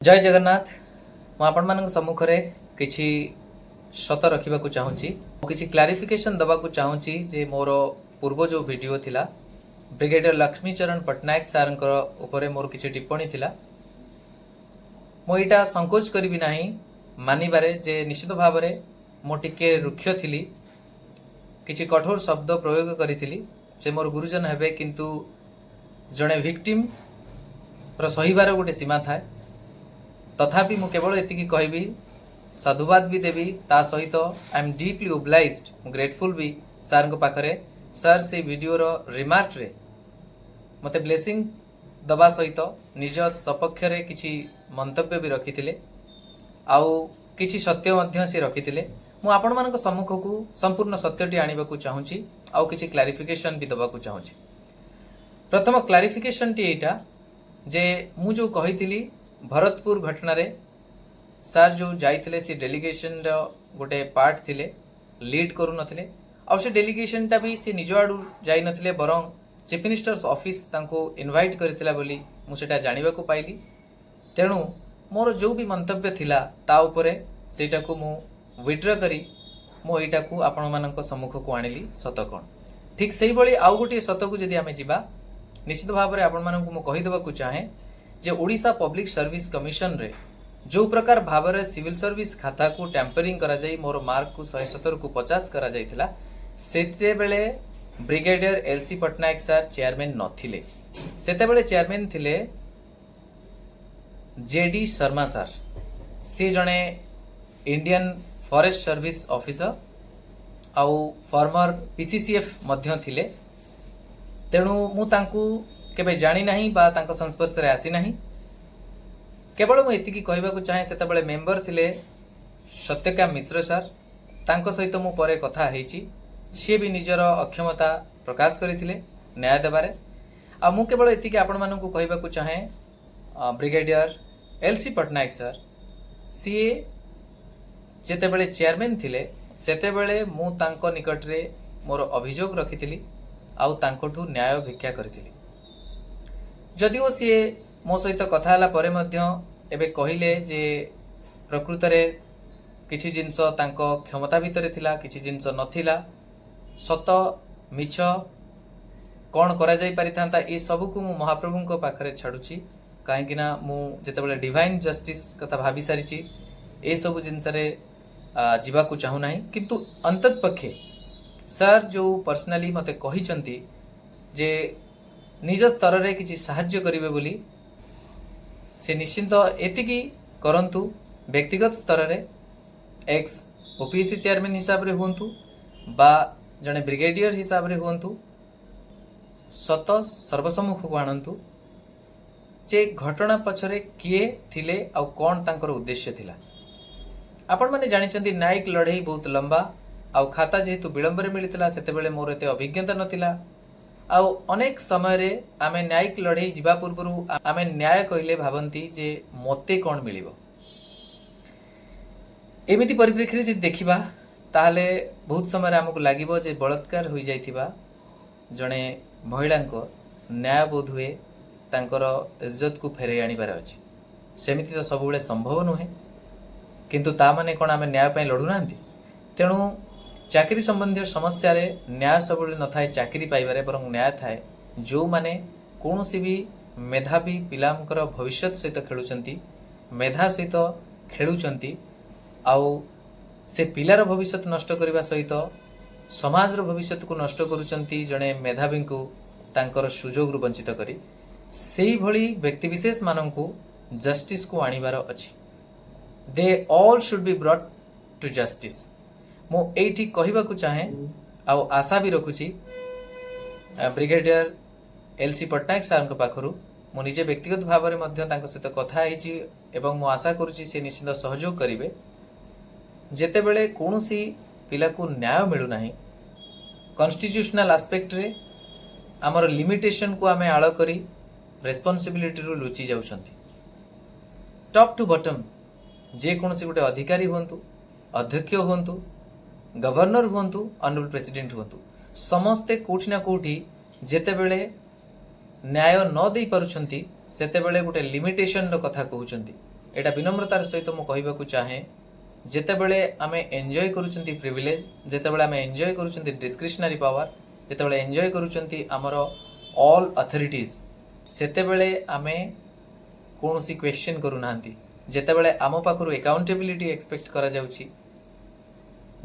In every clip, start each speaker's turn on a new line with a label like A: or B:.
A: जय जगन्नाथ। ମୁଁ ଆପଣମାନଙ୍କ ସମ୍ମୁଖରେ କିଛି ସତ ରଖିବାକୁ ଚାହୁଁଛି, କିଛି କ୍ଲାରିଫିକେସନ ଦେବାକୁ ଚାହୁଁଛି ଯେ ମୋର ପୂର୍ବ ଯେଉଁ ଭିଡ଼ିଓ ଥିଲା ବ୍ରିଗେଡିୟର ଲକ୍ଷ୍ମୀଚରଣ ପଟ୍ଟନାୟକ ସାର୍ଙ୍କର ଉପରେ ମୋର କିଛି ଟିପ୍ପଣୀ ଥିଲା। ମୁଁ ଏଇଟା ସଂକୋଚ କରିବି ନାହିଁ ମାନିବାରେ ଯେ ନିଶ୍ଚିତ ଭାବରେ ମୁଁ ଟିକେ ରୁକ୍ଷ ଥିଲି, କିଛି କଠୋର ଶବ୍ଦ ପ୍ରୟୋଗ କରିଥିଲି। ସେ ମୋର ଗୁରୁଜନ ହେବେ, କିନ୍ତୁ ଜଣେ ଭିକ୍ଟିମ୍ ର ସହିବାର ଗୋଟେ ସୀମା ଥାଏ। तथापि मु केवल एतिकी कहबी, साधुवाद भी देवी, ता सहित I am deeply obliged, grateful भी सार को पाखरे। सर से वीडियो रो रिमार्क रे मते ब्लेसिंग दबा सहित निज सपक्ष रे किछि मंतव्य भी रखिथिले, आउ किछि सत्य मध्य से रखिथिले। मु आपण मानक सम्मुख को संपूर्ण सत्यटी आनिबा को चाहूची, आउ किछि क्लारिफिकेशन भी दबा को चाहूची। प्रथम क्लारिफिकेशन टी एटा जे मु जो कहिथिली भरतपुर घटना रे सार जो जाइथिले से डेलीगेशन रो गोटे पार्ट थिले, लीड करू नथिले। और से डेलीगेशन टा भी से निज आडू जाई नथिले, बरं चीफ मिनिस्टर्स ऑफिस तांको इनवाइट करथिला बोली मु सेटा जानिबा को पाइली। तेणु मोर जो भी मंतव्य थिला ता उपरे सेटा को मु विड्रॉ करी मु एटा को आपण मानक सम्मुख को आनिली सत कोन। ठीक सेही बळी आउ गोटे सत को जदी आमे जिबा, निश्चित भाव रे आपण मानक मु कहि देबा को चाहे जे ओडिशा पब्लिक सर्विस कमिशन रे जो प्रकार भाव रे सिविल सर्विस खाता को टैंपरिंग करा जाई, मोर मार्क को 117 को 50 करा जाइथिला, सेते बेले brigadier LC Pattnaik sir chairman नथिले। सेते बेले चेयरमैन थिले जेडी शर्मा सर। से जणे इंडियन फॉरेस्ट सर्विस ऑफिसर आउ फॉर्मर पीसीसीएफ मध्य थिले। तेणु मु तांकू केबे जानी नहीं बा तांको संस्पर्श रे आसी नहीं। केवल मु एतिकी कहबा को चाहे सेते बेले मेंबर थिले सत्यकाम मिश्र सर, तांको सहित मु परे कथा हेची। से भी निजर अक्षमता प्रकाश करथिले न्याय देबारे। आ मु केवल एतिकी आपण मानकू कहबा को चाहे ब्रिगेडियर एलसी पट्टनायक सर सी जेते बेले चेयरमैन थिले सेते बेले मु तांको निकट रे मोर अभियोग रखिथिली, आउ तांकोठू न्याय भिक्षा करथिली। जदिओ सी मो सहित कथा होला परे मध्य एबे कहिले जे प्रकृत रे किछि जिंस तांको क्षमता भितरे थिला, किछि जिंस नथिला, सत मिछ कोन करा जाई परिथांता ए सब को मु महाप्रभु को पाखरे छाडुची। काहेकि ना मु जेतेबेले डिवाइन जस्टिस कथा भाबी सारिची, ए सब जिंस रे जीवा को चाहू नाही। किंतु अंतत पक्षे सर जो पर्सनली मते कहिचंती जे निज स्तर रे किछि साहाय्य करिवे बोली, से निश्चिंत एतिकी करंतु। व्यक्तिगत स्तर रे एक्स ओपीएससी चेयरमैन हिसाब रे हुंतु बा जने ब्रिगेडियर हिसाब रे हुंतु, सत सर्वसम्मुख को आणंतु जे घटना पछरे किए थिले आ कोन तांकर उद्देश्य थिला। आपण माने जानिचंती न्यायिक लड़ाई बहुत लंबा, आ खाता जेहेतु विलंब रे मिलितला सेते बेले मोर एते अभिज्ञता नथिला। आउ अनेक समय रे आमे न्यायिक लड़ाई जीवा पूर्वरु आमे न्याय कहले भाबंती जे मते कोन मिलिबो। एमिति परिप्रेक्षी जे देखिबा ताहले बहुत समय हमकु लागिबो जे बलात्कार होई जाइथिबा जणे महिलांको न्याय बोध हुए तांकर इज्जत को फेरे आनिबार अछि। सेमिति तो सब बेले संभव नुहे, किंतु ता माने कोन आमे न्याय पय लडु नांती। तेणु चाकरी संबंधी समस्या रे न्याय सब न थाए चाकरी पाइबारे, बरं न्याय थाए जो माने कोनोसी भी मेधावी पिलांकर भविष्य सहित खेलुचंती, मेधा सहित खेलुचंती, आउ से पिलार भविष्य नष्ट करबा सहित समाज रो भविष्य को नष्ट करूचंती जणे मेधावी को तांकर सुजोग रु वंचित करी। सेही भली व्यक्ति विशेष माननकू जस्टिस को आनिबार अछि। They all should be brought to justice. मु एठी कहबा को चाहे आउ आशा भी रखुची ब्रिगेडियर एलसी पट्टनायक सर को पाखरु मु निजे व्यक्तिगत भाव रे मध्य तांको सहित कथा हेची एवं मु आशा करूची से निश्चित सहयोग करिवे। जेते बेले कोनोसी पिला को न्याय मिलु नाही, कॉन्स्टिट्यूशनल एस्पेक्ट रे हमर लिमिटेशन को आमे आळ करी रेस्पोंसिबिलिटी रु लुचि जाउछंती। टॉप टू बॉटम जे कोनोसी गोटे अधिकारी हुंतु, अध्यक्ष हुंतु, गवर्नर हुंतु, ऑनरेबल प्रेसिडेंट हुंतु, समस्ते कोठी ना कोठी जेते बेले न्याय न देई पारुछंती सेते बेले गोटे लिमिटेशन रो कथा कहउछंती। एटा विनम्रतार सहित मु कहबाकू चाहे जेतेबेले आमे एन्जॉय करूचंती प्रिविलेज जेतेबेले आमे एन्जॉय करूचंती डिस्क्रिशनरी पावर जेतेबेले एन्जॉय करूचंती हमर ऑल अथॉरिटीज सेतेबेले आमे कोनोसी क्वेश्चन करू नांती जेतेबेले आम पाखरु अकाउंटेबिलिटी एक्सपेक्ट करा जाउची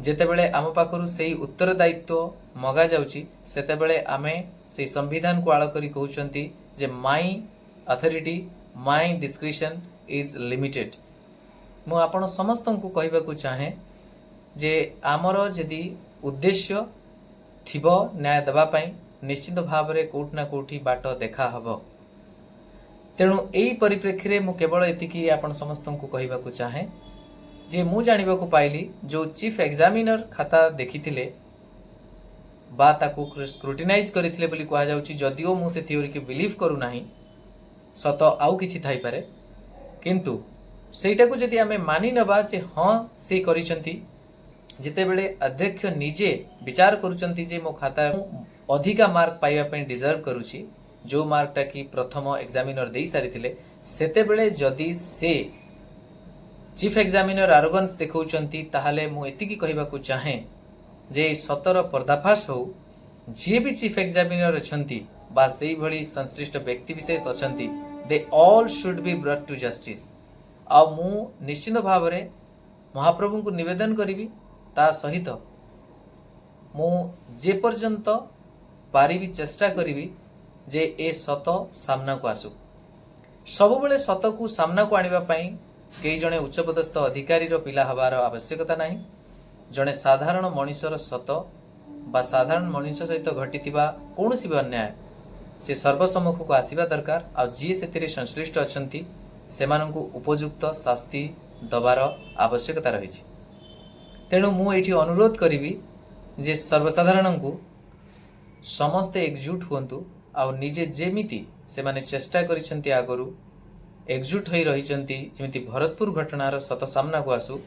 A: जेतेबेले आम पाखरु सेही उत्तरदायित्व मगा जाउची सेतेबेले आमे सेही संविधान को आळ करी कहउचंती जे my authority my discretion is limited. मु आपण समस्त को कहबाकू चाहे जे आमर जदि उद्देश्य थिबो न्याय देबा पई निश्चित भाव में कोठ ना कोठी बाट देखा हबो। तेणु एई परिप्रेक्षी रे मु केवल एतिकी आपण समस्त को कहबाकू चाहे जे मु जानिबाकू पाइली जो चीफ एग्जामिनर खाता देखिथिले बा ताकू स्क्रूटिनाइज करिथिले बोली कहा जाउची जदिओ मु से थ्योरी के बिलीव करू नाही सत आउ किछि थाई पारे किंतु सेटा को जदि आमे मानि नबा जे हां से करिसंती जेतेबेले अध्यक्ष निजे विचार करूचंती जे मो खाता अधिका मार्क पाइबा पई डिजर्व करूची जो मार्कटा की प्रथम एग्जामिनर देई सारिथिले सेतेबेले जदि से चीफ एग्जामिनर आरोगेंस देखौचंती ताहाले मु एतिकी कहबाकू चाहे जे सतर पर्दाफाश हो जे भी चीफ एग्जामिनर अछंती बा सेही भली संश्लिष्ट व्यक्ति विशेष अछंती they all should be brought to justice. आ मु निश्चित भाव में महाप्रभु को निवेदन करी ता सहित मु जे पर्यंत पारिबी चेष्टा करी जे ए सत सामना को आसु सब बेले सत को सामना को आनिबा पई कई जने उच्चपदस्थ अधिकारी रो पिला हबार आवश्यकता नाही। जने साधारण मनुष्यर सत बा साधारण मनुष्य सहित घटिथिबा कोनोसी भी अन्याय से सर्वसम्मुख को आसीबा दरकार आ जी सेतिरे संश्लिष्ट अछंती सेमानंकु उपयुक्त शास्ति दबार आवश्यकता रही। तेणु मु एठी अनुरोध करी जे सर्वसाधारण को समस्ते एकजुट हुंतु आ निजे जेमिति से माने चेष्टा करिसंती आगरु एकजुट होई रहिसंती जेमिति भरतपुर घटनार सत सामना को आसु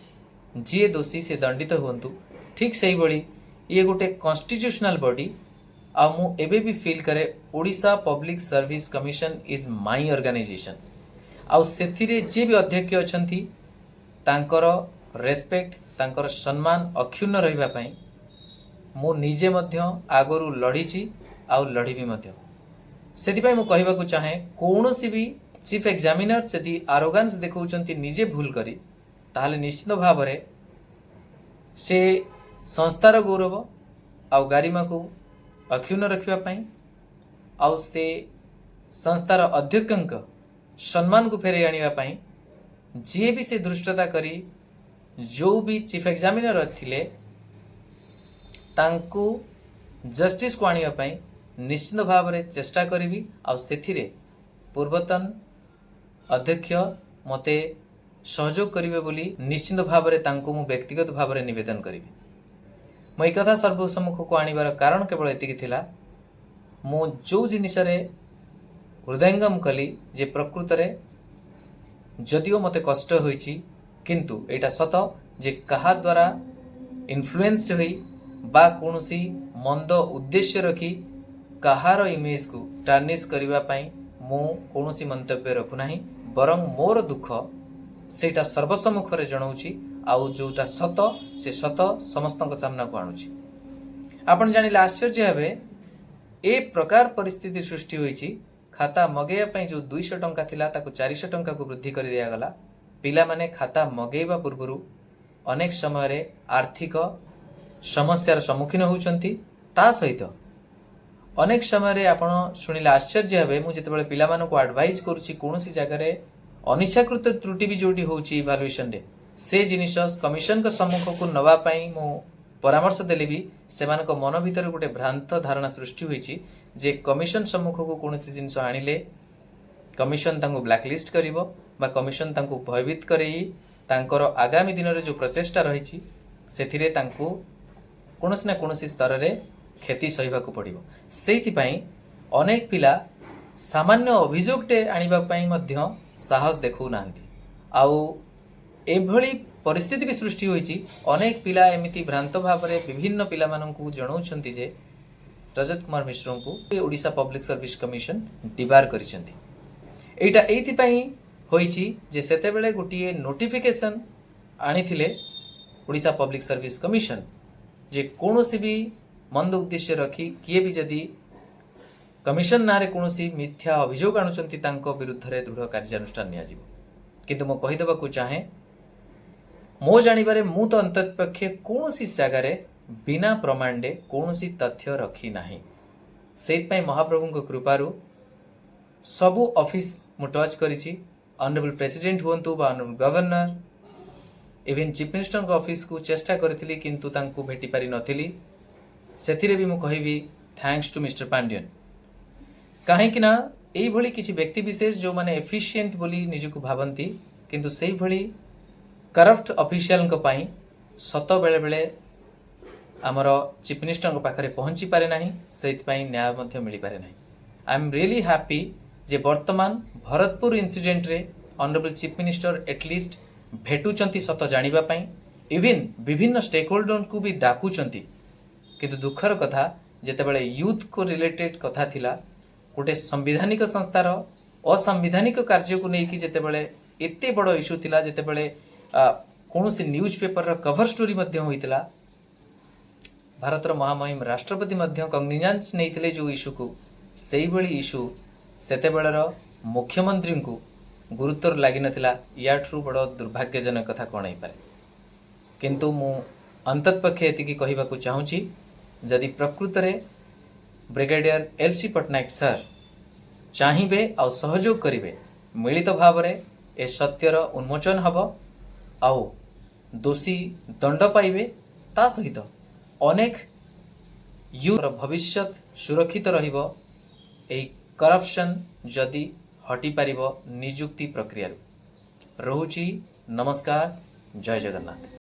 A: जी दोषी से दंडित हुंतु ठीक सही बड़ी ये गोटे कॉन्स्टिट्यूशनल बॉडी आ मु एबे भी फील करे Odisha public service commission is my organisation आ सेथिरे जे भी अध्यक्ष अछंती तांकर रेस्पेक्ट तांकर सम्मान अक्षुण्ण रहिबा पई मु निजे मध्य आगरु लढिची आ लढिबी मध्य सेति पई मु कहबाकू चाहे कोनोसी भी चीफ एग्जामिनर जदि आरोगेंस देखौचंती निजे भूल करी ताहले निश्चित भाव में से संस्थार गौरव आ गारिमा को अक्षुण्ण रखिबा आउ से संस्थार अध्यक्ष सम्मान को फेरे आनिबा पई जे भी से दृष्टता करी जो भी चीफ एग्जामिनर थिले तांको जस्टिस को आनिबा पई निश्चित भाव में चेष्टा करी आ सेथिरे पूर्वतन अध्यक्ष मते सहयोग करिवे बोली निश्चित भाव में तांको मु व्यक्तिगत भाव में निवेदन करी। मई कथा सर्वसम्मुख को आनिबार कारण केवल एतिकी थिला मु जो जिनिसरे हृदयंगम कली जे प्रकृत रे जदिओ मते कष्ट होईची किंतु एटा सत जे कहा द्वारा इन्फ्लुएंस होई बा कोनोसी मंद उद्देश्य रखी कहार इमेज को टार्निश करिबा पई मु कोनोसी मंतव्य रखु नाही बरं मोर दुख सेटा सर्वसम्मुख रे जणाउची आउ जोटा सत से सत समस्त सामना को आणुची। आपण जानिले आश्चर्य हेबे ए प्रकार परिस्थिति सृष्टि होईची खाता मगेया पई जो 200 टंका थिला ताको 400 टंका को वृद्धि कर दिया गला। पिला माने खाता मगेबा पूर्वरु अनेक समय रे आर्थिक समस्यार सम्मुखीन होउचंती ता सहित अनेक समय रे आपण सुनिले आश्चर्य हेबे मु जेतेबेले पिला मानको को एडवाइस करूची कोनोसी जगह रे अनिच्छाकृत त्रुटि भी जोटी होउची इवैल्यूएशन रे से जिनिस कमिशन को सम्मुख को नवा पई मु परामर्श देले भी सेमान को मन भीतर गोटे भ्रांत धारणा सृष्टि होईची जे कमिशन सम्मुख को कोनोसी जिनिस आनिले कमिशन तांको ब्लैकलिस्ट करिवो बा कमिशन तांको भयभीत करेई तांकर आगामी दिन रे जो प्रचेष्टा रहिची सेथिरे तांको कोनोसी ना कोनोसी स्तर रे क्षति सहिबा को पड़िबो। सेथि पई अनेक पिला सामान्य अभियोगटे आनिबा पई मध्य साहस देखौ नांती आउ एभली परिस्थिति भी सृष्टि होईची। अनेक पिला एमिति भ्रांत भाव में विभिन्न पिला माननकु जणाउछंती जे रजत कुमार मिश्र को Odisha public service commission debar करिसंती। एटा एथि पई होईची जे सेतेबेले गोटे नोटिफिकेशन आनी ओडिशा पब्लिक सर्विस कमिशन जे कौन भी मंद उद्देश्य रखी किए भी जदि कमिशन ना कौन मिथ्या अभियोग आणुचंती तांको विरुद्ध रे दृढ़ कार्यानुष्ठान निया जिवो। किंतु मो कहीदेबाकू चाहे मो जानिबारे मु तो अंततपक्षे कौन जगार बिना प्रमाणे कौन तथ्य रखी नाही। से महाप्रभु कृपारू सबु ऑफिस मु टच करिछि। ऑनरेबल प्रेसिडेंट हुंतु बा honourable governor even chief minister को ऑफिस को चेष्टा करथिली किंतु तांको भेटी पारि नथिली। सेथिरे भी मु कहिबी थैंक्स टू मिस्टर पांड्यन। काहेकि ना एई भली किछि व्यक्ति विशेष जो माने एफिशिएंट बोली निजको भावंती किंतु सेई भली करप्ट ऑफिशियल को पाई सत बेले बेले आमर चीफ मिनिस्टर को पाखरे पहुंची पारे नाही, सेति पाई न्याय मध्य मिली पारे नाही। आई एम रियली हैप्पी जे वर्तमान भरतपुर इंसिडेंट रे ऑनरेबल चीफ मिनिस्टर एटलिस्ट भेटुचंती सत जानिबा पाई इवन विभिन्न स्टेक होल्डर को भी डाकुचंती। किंतु दुखर कथा जेतेबेले यूथ को रिलेटेड कथा थिला गोटे संविधानिक संस्थार असंविधानिक कार्य को लेकिन जेतेबेले एते बड़ इश्यू थिला जेतेबेले कौन न्यूज पेपर कवर स्टोरी मध्य होइतिला भारतर महामहिम राष्ट्रपति मध्य कग्निजेंस नहीं जो इश्यू को सेई भली इश्यू सेतेबेलर मुख्यमंत्री को गुरुत्व लगी नथिला। याठू बड़ दुर्भाग्यजनक कथा कौन हो पारे। किंतु मु अंततपक्षे एतिकी कहिबाकू चाहूची जदि प्रकृत रे ब्रिगेडियर एल.सी. पट्टनायक सर चाहिए आ सहयोग करेंगे मिलित भाव में ए सत्यर उन्मोचन हब आउ दोषी दंड पाइबे ता सहित अनेक यूथ भविष्य सुरक्षित रहिबो। एई करप्शन जदि हटि पारिबो नियुक्ति प्रक्रिया। रहुची नमस्कार, जय जगन्नाथ।